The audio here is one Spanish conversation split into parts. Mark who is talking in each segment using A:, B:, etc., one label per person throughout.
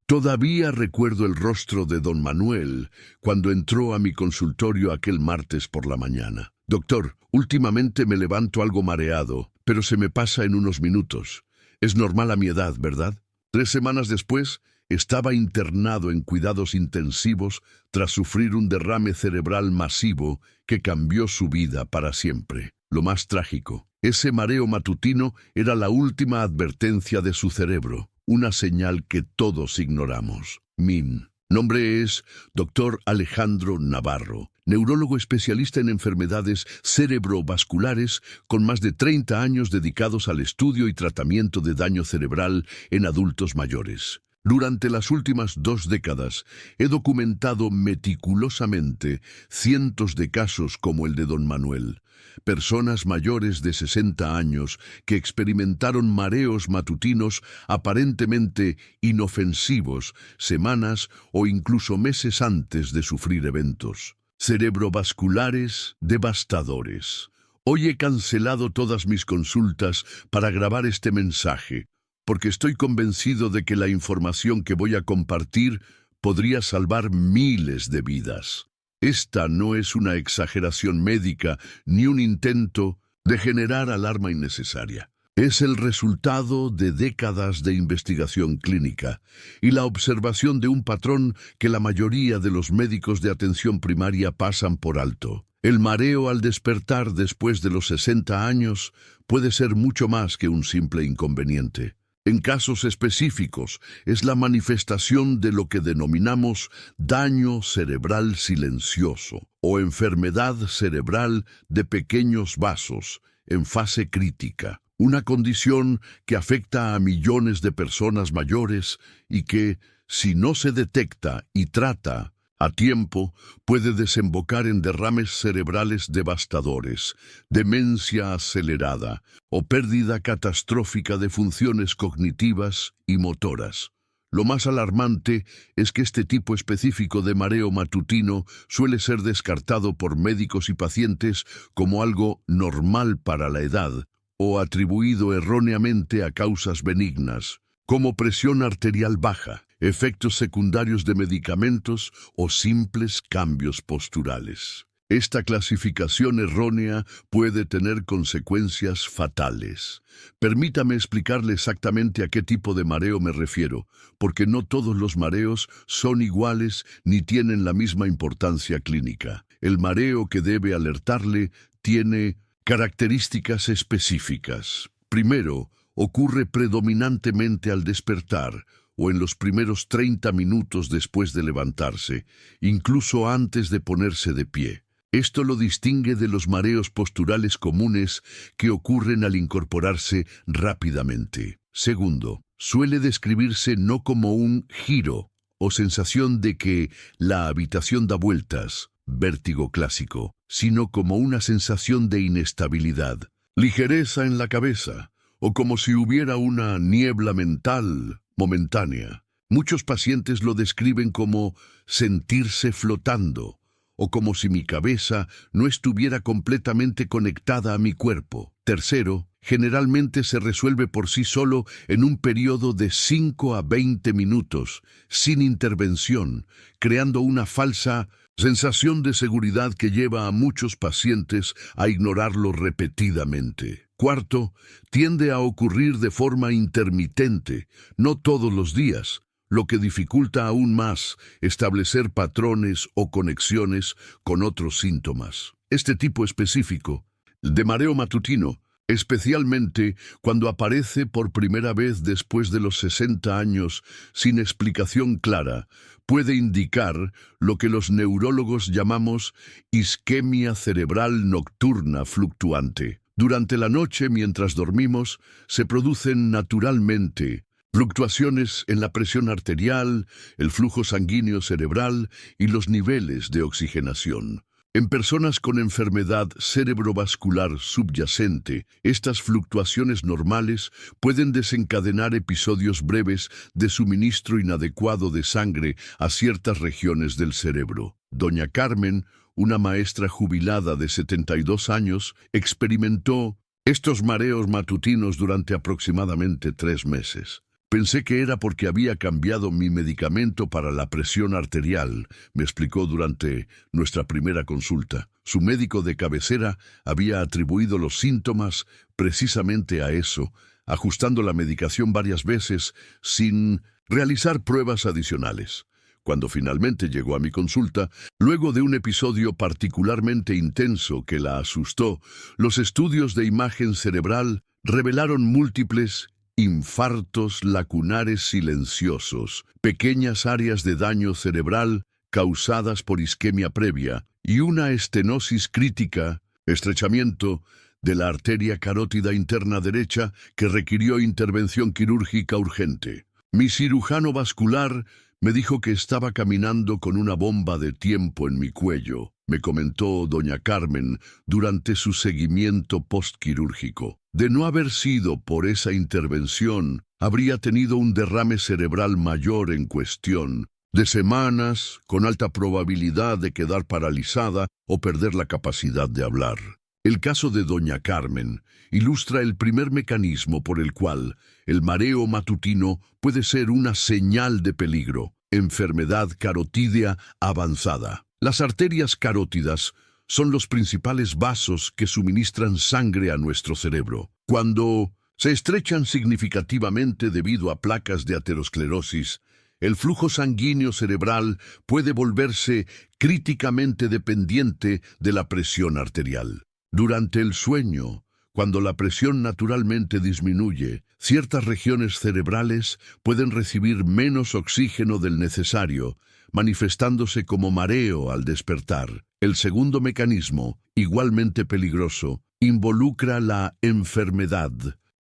A: Todavía recuerdo el rostro de don Manuel cuando entró a mi consultorio aquel martes por la mañana. Doctor, últimamente me levanto algo mareado, pero se me pasa en unos minutos. Es normal a mi edad, ¿verdad? 3 semanas después, estaba internado en cuidados intensivos tras sufrir un derrame cerebral masivo que cambió su vida para siempre. Lo más trágico, ese mareo matutino era la última advertencia de su cerebro, una señal que todos ignoramos. Mi nombre es Dr. Alejandro Navarro, neurólogo especialista en enfermedades cerebrovasculares con más de 30 años dedicados al estudio y tratamiento de daño cerebral en adultos mayores. Durante las últimas 2 décadas he documentado meticulosamente cientos de casos como el de don Manuel. Personas mayores de 60 años que experimentaron mareos matutinos aparentemente inofensivos semanas o incluso meses antes de sufrir eventos cerebrovasculares devastadores. Hoy he cancelado todas mis consultas para grabar este mensaje, porque estoy convencido de que la información que voy a compartir podría salvar miles de vidas. Esta no es una exageración médica ni un intento de generar alarma innecesaria. Es el resultado de décadas de investigación clínica y la observación de un patrón que la mayoría de los médicos de atención primaria pasan por alto. El mareo al despertar después de los 60 años puede ser mucho más que un simple inconveniente. En casos específicos, es la manifestación de lo que denominamos daño cerebral silencioso o enfermedad cerebral de pequeños vasos en fase crítica, una condición que afecta a millones de personas mayores y que, si no se detecta y trata a tiempo, puede desembocar en derrames cerebrales devastadores, demencia acelerada o pérdida catastrófica de funciones cognitivas y motoras. Lo más alarmante es que este tipo específico de mareo matutino suele ser descartado por médicos y pacientes como algo normal para la edad o atribuido erróneamente a causas benignas, como presión arterial baja, efectos secundarios de medicamentos o simples cambios posturales. Esta clasificación errónea puede tener consecuencias fatales. Permítame explicarle exactamente a qué tipo de mareo me refiero, porque no todos los mareos son iguales ni tienen la misma importancia clínica. El mareo que debe alertarle tiene características específicas. Primero, ocurre predominantemente al despertar o en los primeros 30 minutos después de levantarse, incluso antes de ponerse de pie. Esto lo distingue de los mareos posturales comunes que ocurren al incorporarse rápidamente. Segundo, suele describirse no como un giro o sensación de que la habitación da vueltas, vértigo clásico, sino como una sensación de inestabilidad, ligereza en la cabeza, o como si hubiera una niebla mental momentánea. Muchos pacientes lo describen como sentirse flotando, o como si mi cabeza no estuviera completamente conectada a mi cuerpo. Tercero, generalmente se resuelve por sí solo en un periodo de 5 a 20 minutos, sin intervención, creando una falsa sensación de seguridad que lleva a muchos pacientes a ignorarlo repetidamente. Cuarto, tiende a ocurrir de forma intermitente, no todos los días, lo que dificulta aún más establecer patrones o conexiones con otros síntomas. Este tipo específico de mareo matutino, especialmente cuando aparece por primera vez después de los 60 años sin explicación clara, puede indicar lo que los neurólogos llamamos isquemia cerebral nocturna fluctuante. Durante la noche, mientras dormimos, se producen naturalmente fluctuaciones en la presión arterial, el flujo sanguíneo cerebral y los niveles de oxigenación. En personas con enfermedad cerebrovascular subyacente, estas fluctuaciones normales pueden desencadenar episodios breves de suministro inadecuado de sangre a ciertas regiones del cerebro. Doña Carmen, una maestra jubilada de 72 años, experimentó estos mareos matutinos durante aproximadamente 3 meses. Pensé que era porque había cambiado mi medicamento para la presión arterial, me explicó durante nuestra primera consulta. Su médico de cabecera había atribuido los síntomas precisamente a eso, ajustando la medicación varias veces sin realizar pruebas adicionales. Cuando finalmente llegó a mi consulta, luego de un episodio particularmente intenso que la asustó, los estudios de imagen cerebral revelaron múltiples infartos lacunares silenciosos, pequeñas áreas de daño cerebral causadas por isquemia previa y una estenosis crítica, estrechamiento de la arteria carótida interna derecha que requirió intervención quirúrgica urgente. Mi cirujano vascular me dijo que estaba caminando con una bomba de tiempo en mi cuello, me comentó doña Carmen durante su seguimiento postquirúrgico. De no haber sido por esa intervención, habría tenido un derrame cerebral mayor en cuestión de semanas, con alta probabilidad de quedar paralizada o perder la capacidad de hablar. El caso de doña Carmen ilustra el primer mecanismo por el cual el mareo matutino puede ser una señal de peligro: enfermedad carotídea avanzada. Las arterias carótidas son los principales vasos que suministran sangre a nuestro cerebro. Cuando se estrechan significativamente debido a placas de aterosclerosis, el flujo sanguíneo cerebral puede volverse críticamente dependiente de la presión arterial. Durante el sueño, cuando la presión naturalmente disminuye, ciertas regiones cerebrales pueden recibir menos oxígeno del necesario, manifestándose como mareo al despertar. El segundo mecanismo, igualmente peligroso, involucra la enfermedad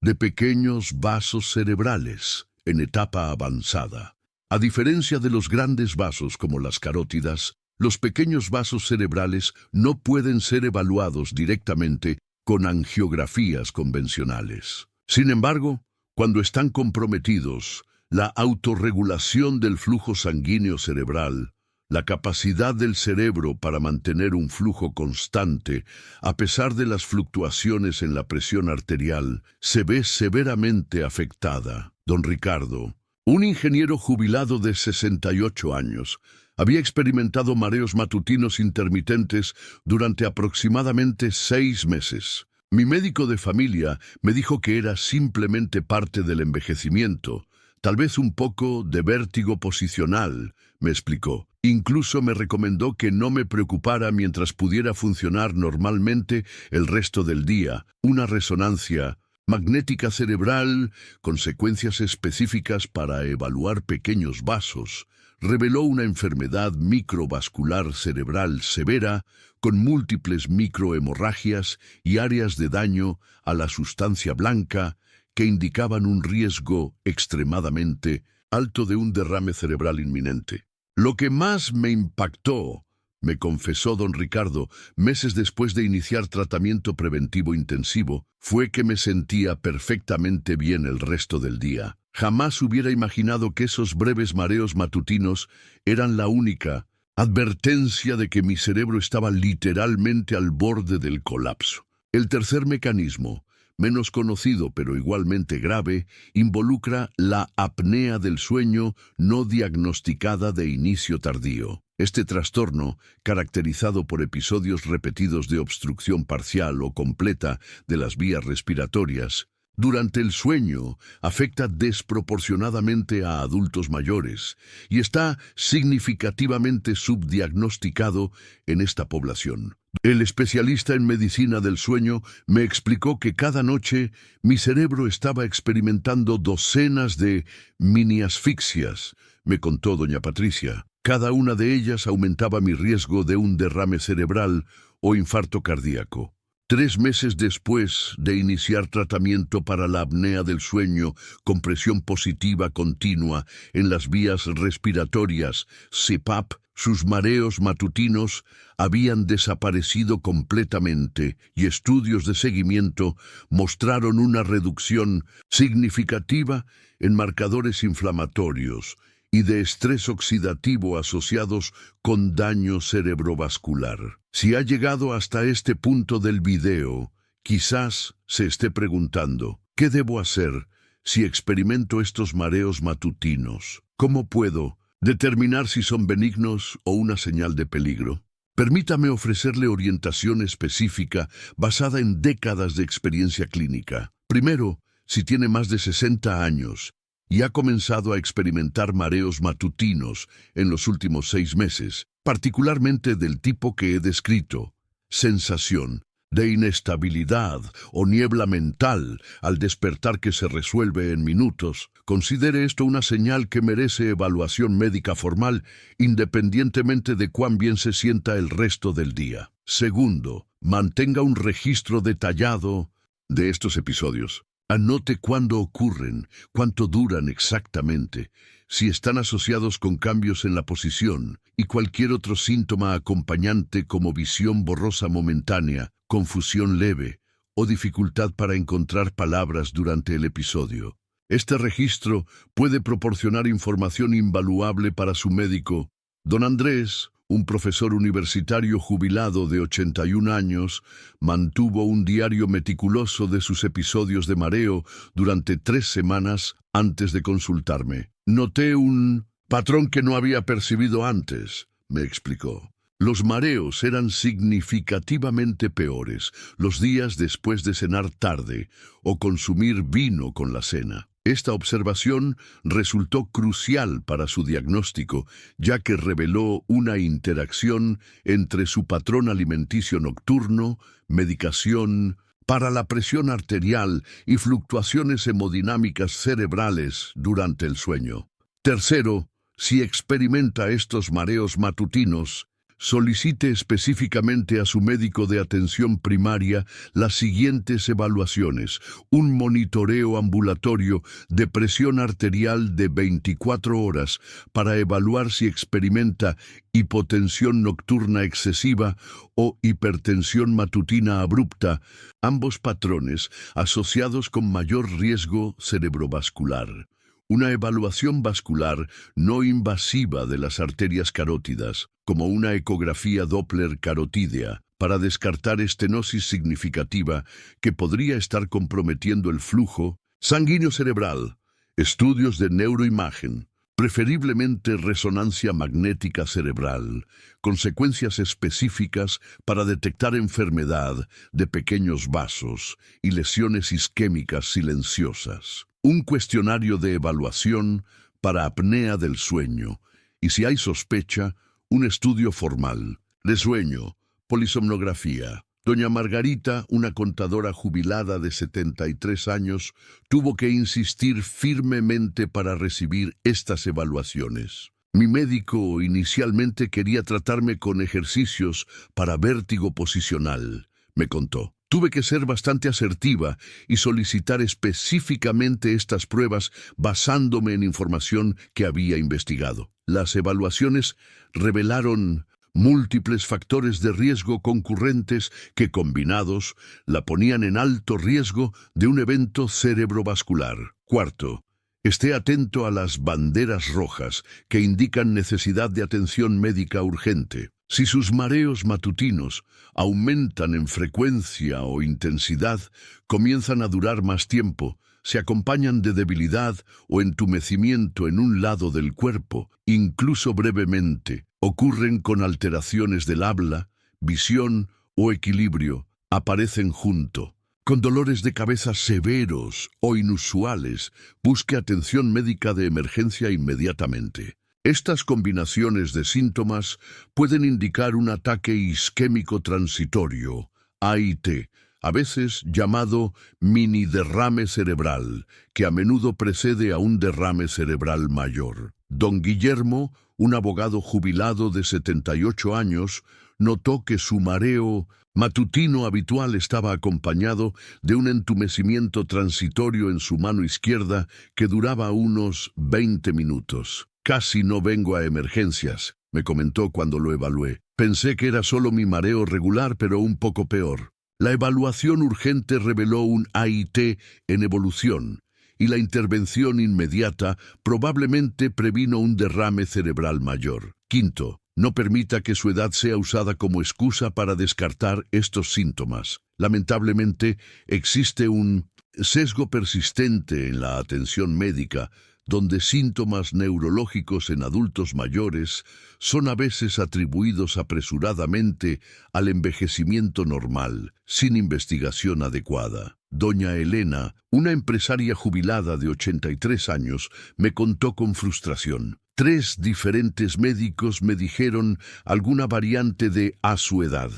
A: de pequeños vasos cerebrales en etapa avanzada. A diferencia de los grandes vasos como las carótidas, los pequeños vasos cerebrales no pueden ser evaluados directamente con angiografías convencionales. Sin embargo, cuando están comprometidos, la autorregulación del flujo sanguíneo cerebral, la capacidad del cerebro para mantener un flujo constante a pesar de las fluctuaciones en la presión arterial, se ve severamente afectada. Don Ricardo, un ingeniero jubilado de 68 años, había experimentado mareos matutinos intermitentes durante aproximadamente 6 meses. Mi médico de familia me dijo que era simplemente parte del envejecimiento, tal vez un poco de vértigo posicional, me explicó. Incluso me recomendó que no me preocupara mientras pudiera funcionar normalmente el resto del día. Una resonancia magnética cerebral, consecuencias específicas para evaluar pequeños vasos, reveló una enfermedad microvascular cerebral severa con múltiples microhemorragias y áreas de daño a la sustancia blanca que indicaban un riesgo extremadamente alto de un derrame cerebral inminente. Lo que más me impactó, me confesó don Ricardo, meses después de iniciar tratamiento preventivo intensivo, fue que me sentía perfectamente bien el resto del día. Jamás hubiera imaginado que esos breves mareos matutinos eran la única advertencia de que mi cerebro estaba literalmente al borde del colapso. El tercer mecanismo, menos conocido pero igualmente grave, involucra la apnea del sueño no diagnosticada de inicio tardío. Este trastorno, caracterizado por episodios repetidos de obstrucción parcial o completa de las vías respiratorias, durante el sueño afecta desproporcionadamente a adultos mayores y está significativamente subdiagnosticado en esta población. El especialista en medicina del sueño me explicó que cada noche mi cerebro estaba experimentando docenas de mini asfixias, me contó doña Patricia. Cada una de ellas aumentaba mi riesgo de un derrame cerebral o infarto cardíaco. 3 meses después de iniciar tratamiento para la apnea del sueño con presión positiva continua en las vías respiratorias, CPAP, sus mareos matutinos habían desaparecido completamente y estudios de seguimiento mostraron una reducción significativa en marcadores inflamatorios y de estrés oxidativo asociados con daño cerebrovascular. Si ha llegado hasta este punto del video, quizás se esté preguntando, ¿qué debo hacer si experimento estos mareos matutinos, ¿cómo puedo determinar si son benignos o una señal de peligro? Permítame ofrecerle orientación específica basada en décadas de experiencia clínica. Primero, si tiene más de 60 años y ha comenzado a experimentar mareos matutinos en los últimos 6 meses, particularmente del tipo que he descrito, sensación de inestabilidad o niebla mental al despertar que se resuelve en minutos, considere esto una señal que merece evaluación médica formal independientemente de cuán bien se sienta el resto del día. Segundo, mantenga un registro detallado de estos episodios. Anote cuándo ocurren, cuánto duran exactamente, si están asociados con cambios en la posición y cualquier otro síntoma acompañante como visión borrosa momentánea, confusión leve o dificultad para encontrar palabras durante el episodio. Este registro puede proporcionar información invaluable para su médico. Don Andrés, un profesor universitario jubilado de 81 años, mantuvo un diario meticuloso de sus episodios de mareo durante 3 semanas antes de consultarme. Noté un patrón que no había percibido antes, me explicó. Los mareos eran significativamente peores los días después de cenar tarde o consumir vino con la cena. Esta observación resultó crucial para su diagnóstico, ya que reveló una interacción entre su patrón alimenticio nocturno, medicación para la presión arterial y fluctuaciones hemodinámicas cerebrales durante el sueño. Tercero, si experimenta estos mareos matutinos, solicite específicamente a su médico de atención primaria las siguientes evaluaciones: un monitoreo ambulatorio de presión arterial de 24 horas para evaluar si experimenta hipotensión nocturna excesiva o hipertensión matutina abrupta, ambos patrones asociados con mayor riesgo cerebrovascular. Una evaluación vascular no invasiva de las arterias carótidas, como una ecografía Doppler carotídea, para descartar estenosis significativa que podría estar comprometiendo el flujo sanguíneo cerebral. Estudios de neuroimagen, preferiblemente resonancia magnética cerebral, consecuencias específicas para detectar enfermedad de pequeños vasos y lesiones isquémicas silenciosas. Un cuestionario de evaluación para apnea del sueño y, si hay sospecha, un estudio formal de sueño, polisomnografía. Doña Margarita, una contadora jubilada de 73 años, tuvo que insistir firmemente para recibir estas evaluaciones. Mi médico inicialmente quería tratarme con ejercicios para vértigo posicional, me contó. Tuve que ser bastante asertiva y solicitar específicamente estas pruebas basándome en información que había investigado. Las evaluaciones revelaron múltiples factores de riesgo concurrentes que, combinados, la ponían en alto riesgo de un evento cerebrovascular. Cuarto, esté atento a las banderas rojas que indican necesidad de atención médica urgente. Si sus mareos matutinos aumentan en frecuencia o intensidad, comienzan a durar más tiempo, se acompañan de debilidad o entumecimiento en un lado del cuerpo, incluso brevemente, ocurren con alteraciones del habla, visión o equilibrio, aparecen junto. Con dolores de cabeza severos o inusuales, busque atención médica de emergencia inmediatamente. Estas combinaciones de síntomas pueden indicar un ataque isquémico transitorio, AIT, a veces llamado mini derrame cerebral, que a menudo precede a un derrame cerebral mayor. Don Guillermo, un abogado jubilado de 78 años, notó que su mareo matutino habitual estaba acompañado de un entumecimiento transitorio en su mano izquierda que duraba unos 20 minutos. Casi no vengo a emergencias, me comentó cuando lo evalué. Pensé que era solo mi mareo regular, pero un poco peor. La evaluación urgente reveló un AIT en evolución, y la intervención inmediata probablemente previno un derrame cerebral mayor. Quinto, no permita que su edad sea usada como excusa para descartar estos síntomas. Lamentablemente, existe un Sesgo persistente en la atención médica, donde síntomas neurológicos en adultos mayores son a veces atribuidos apresuradamente al envejecimiento normal, sin investigación adecuada. Doña Elena, una empresaria jubilada de 83 años, me contó con frustración. 3 diferentes médicos me dijeron alguna variante de a su edad.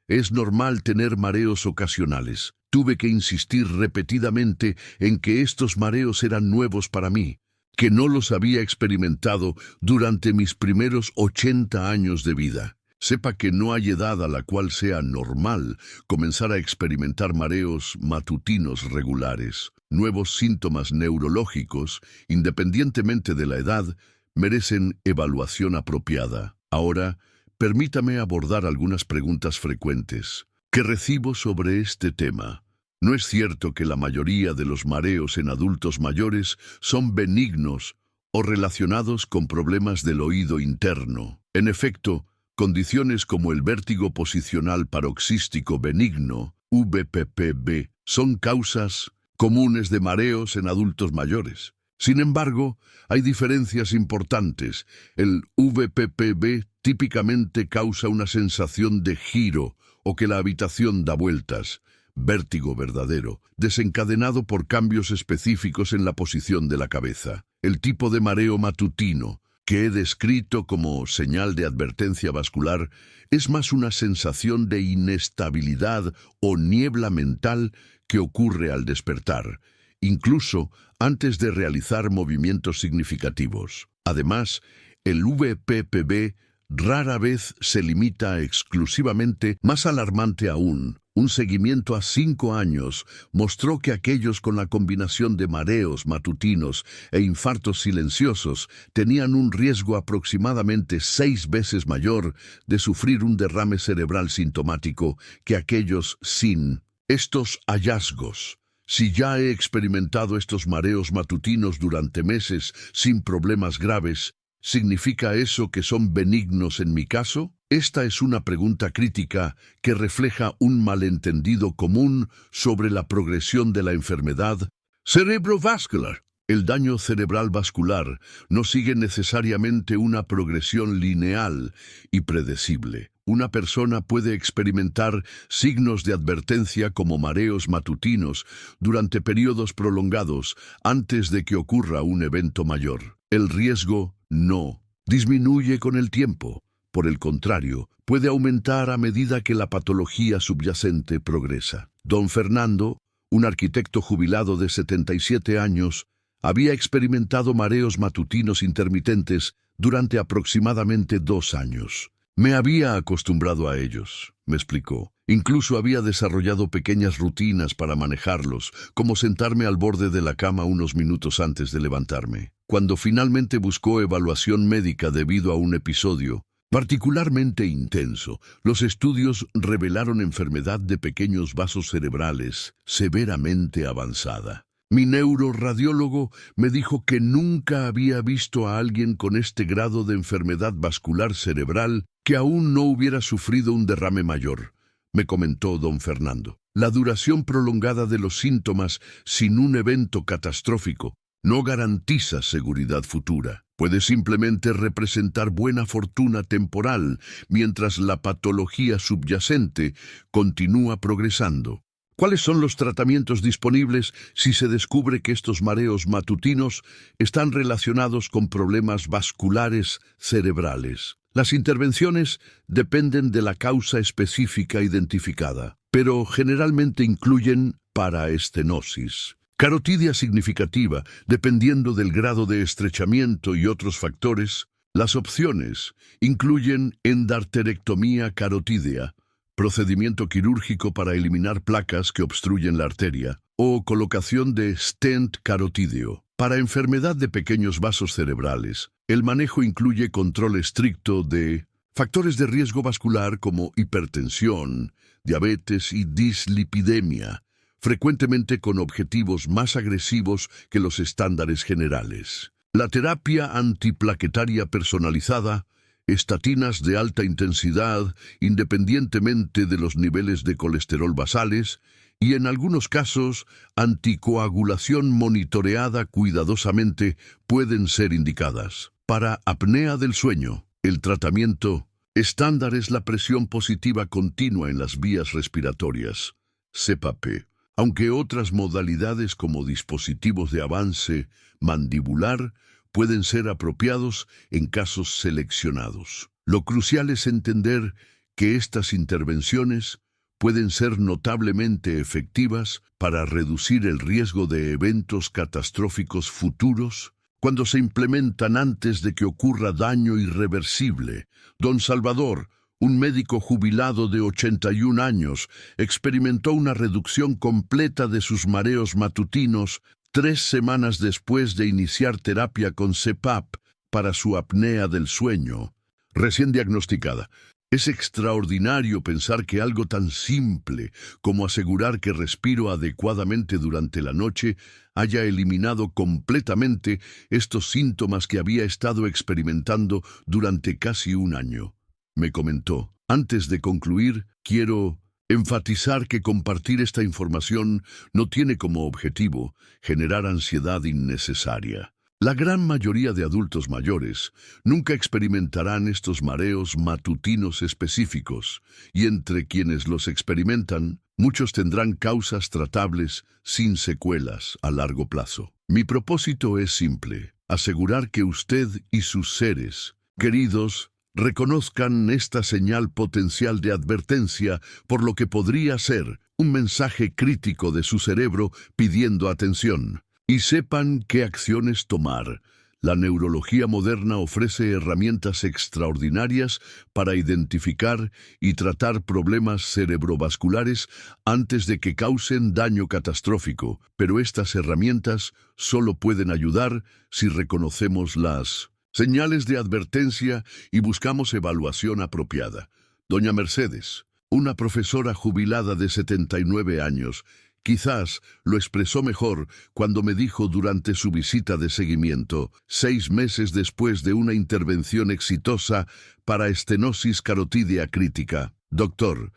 A: Es normal tener mareos ocasionales. Tuve que insistir repetidamente en que estos mareos eran nuevos para mí, que no los había experimentado durante mis primeros 80 años de vida. Sepa que no hay edad a la cual sea normal comenzar a experimentar mareos matutinos regulares. Nuevos síntomas neurológicos, independientemente de la edad, merecen evaluación apropiada. Ahora, permítame abordar algunas preguntas frecuentes que recibo sobre este tema. No es cierto que la mayoría de los mareos en adultos mayores son benignos o relacionados con problemas del oído interno. En efecto, condiciones como el vértigo posicional paroxístico benigno, VPPB, son causas comunes de mareos en adultos mayores. Sin embargo, hay diferencias importantes. El VPPB típicamente causa una sensación de giro o que la habitación da vueltas, vértigo verdadero, desencadenado por cambios específicos en la posición de la cabeza. El tipo de mareo matutino, que he descrito como señal de advertencia vascular, es más una sensación de inestabilidad o niebla mental que ocurre al despertar, incluso antes de realizar movimientos significativos. Además, el VPPB rara vez se limita exclusivamente. Más alarmante aún, un seguimiento a 5 años mostró que aquellos con la combinación de mareos matutinos e infartos silenciosos tenían un riesgo aproximadamente 6 veces mayor de sufrir un derrame cerebral sintomático que aquellos sin estos hallazgos. Si ya he experimentado estos mareos matutinos durante meses sin problemas graves, ¿significa eso que son benignos en mi caso? Esta es una pregunta crítica que refleja un malentendido común sobre la progresión de la enfermedad cerebrovascular. El daño cerebral vascular no sigue necesariamente una progresión lineal y predecible. Una persona puede experimentar signos de advertencia como mareos matutinos durante periodos prolongados antes de que ocurra un evento mayor. El riesgo no disminuye con el tiempo. Por el contrario, puede aumentar a medida que la patología subyacente progresa. Don Fernando, un arquitecto jubilado de 77 años, había experimentado mareos matutinos intermitentes durante aproximadamente 2 años. Me había acostumbrado a ellos, me explicó. Incluso había desarrollado pequeñas rutinas para manejarlos, como sentarme al borde de la cama unos minutos antes de levantarme. Cuando finalmente buscó evaluación médica debido a un episodio particularmente intenso, los estudios revelaron enfermedad de pequeños vasos cerebrales severamente avanzada. Mi neuroradiólogo me dijo que nunca había visto a alguien con este grado de enfermedad vascular cerebral que aún no hubiera sufrido un derrame mayor, me comentó don Fernando. La duración prolongada de los síntomas sin un evento catastrófico no garantiza seguridad futura. Puede simplemente representar buena fortuna temporal mientras la patología subyacente continúa progresando. ¿Cuáles son los tratamientos disponibles si se descubre que estos mareos matutinos están relacionados con problemas vasculares cerebrales? Las intervenciones dependen de la causa específica identificada, pero generalmente incluyen paraestenosis, carotidia significativa, dependiendo del grado de estrechamiento y otros factores. Las opciones incluyen endarterectomía carotídea, procedimiento quirúrgico para eliminar placas que obstruyen la arteria, o colocación de stent carotídeo. Para enfermedad de pequeños vasos cerebrales, el manejo incluye control estricto de factores de riesgo vascular como hipertensión, diabetes y dislipidemia, frecuentemente con objetivos más agresivos que los estándares generales. La terapia antiplaquetaria personalizada, estatinas de alta intensidad independientemente de los niveles de colesterol basales, y en algunos casos anticoagulación monitoreada cuidadosamente pueden ser indicadas. Para apnea del sueño, el tratamiento estándar es la presión positiva continua en las vías respiratorias, CPAP, aunque otras modalidades como dispositivos de avance mandibular pueden ser apropiados en casos seleccionados. Lo crucial es entender que estas intervenciones pueden ser notablemente efectivas para reducir el riesgo de eventos catastróficos futuros cuando se implementan antes de que ocurra daño irreversible. Don Salvador, un médico jubilado de 81 años, experimentó una reducción completa de sus mareos matutinos 3 semanas después de iniciar terapia con CPAP para su apnea del sueño, recién diagnosticada. Es extraordinario pensar que algo tan simple como asegurar que respiro adecuadamente durante la noche haya eliminado completamente estos síntomas que había estado experimentando durante casi un año. Me comentó: antes de concluir, quiero enfatizar que compartir esta información no tiene como objetivo generar ansiedad innecesaria. La gran mayoría de adultos mayores nunca experimentarán estos mareos matutinos específicos, y entre quienes los experimentan, muchos tendrán causas tratables sin secuelas a largo plazo. Mi propósito es simple: asegurar que usted y sus seres queridos reconozcan esta señal potencial de advertencia por lo que podría ser un mensaje crítico de su cerebro pidiendo atención, y sepan qué acciones tomar. La neurología moderna ofrece herramientas extraordinarias para identificar y tratar problemas cerebrovasculares antes de que causen daño catastrófico, pero estas herramientas solo pueden ayudar si reconocemos las señales de advertencia y buscamos evaluación apropiada. Doña Mercedes, una profesora jubilada de 79 años, quizás lo expresó mejor cuando me dijo durante su visita de seguimiento, 6 meses después de una intervención exitosa para estenosis carotídea crítica: doctor,